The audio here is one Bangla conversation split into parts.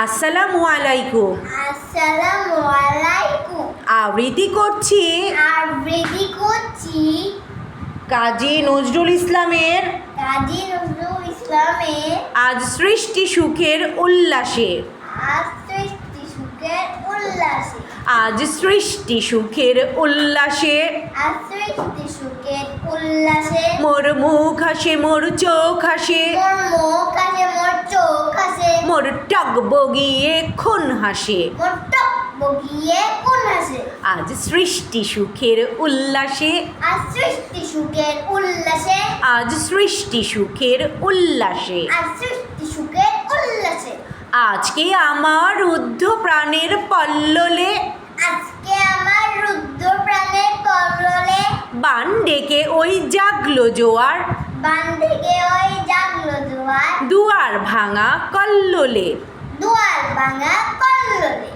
আসসালামু আলাইকুম। আসসালামু আলাইকুম। আবৃত্তি করছি কাজী নজরুল ইসলামের কাজী নজরুল ইসলামের আজ সৃষ্টি সুখের উল্লাসে। আজ সৃষ্টি সুখের উল্লাসে। আজ সৃষ্টি সুখের উল্লাসে। আজ সৃষ্টি সুখের উল্লাসে। মোর মুখ হাসে, মোর চোখ হাসে, মোর মুখ হাসে, মোর চোখ হাসে, মোর টক বগিয়ে খুন হাসে। মোর টক বগিয়ে কোন হাসে। আজ সৃষ্টি সুখের উল্লাসে। আজ সৃষ্টি সুখের উল্লাসে। আজ সৃষ্টি সুখের উল্লাসে। আজ সৃষ্টি সুখের উল্লাসে। আজকে আমার রুদ্ধ প্রাণের পল্ললে, আজকে আমার রুদ্ধ প্রাণের কল্লোলে, বান ডেকে ওই জাগলো জোয়ার, বান থেকে ওই জাগলো জোয়ার, দুয়ার ভাঙা কল্লোলে। দুয়ার ভাঙা কল্লোলে।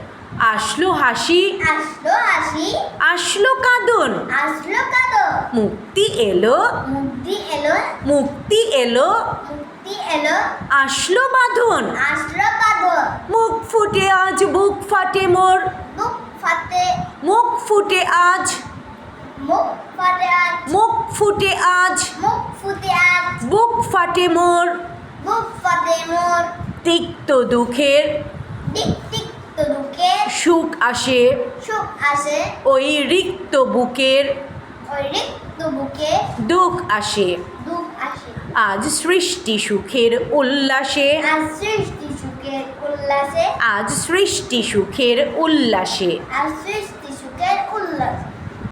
আসলো হাসি, আসলো হাসি, আসলো কাঁদন, আসলো কাঁদন, মুক্তি এলো, মুক্তি এলো, মুক্তি এলো, মুক্তি এলো, আসলো বাঁধন। আসলো কাঁদন। মুখ ফুটে আজ বুক ফাটে মোর, বুক ফাটে, মুখ ফুটে আজ, মুখ ফাটে আজ, মুখ ফুটে আজ, মুখ ফুটে আজ, বুক ফাটে মোর। বুক ফাটে মোর। তিক্ত দুঃখের তিক্ত দুঃখে সুখ আসে, সুখ আসে, ওই রিক্ত বুকের ওই রিক্ত বুকে দুঃখ আসে। দুঃখ আসে। আজ সৃষ্টি সুখের উল্লাসে। আজ সৃষ্টি সুখের উল্লাসে। আজ সৃষ্টি সুখের উল্লাসে। আজ সৃষ্টি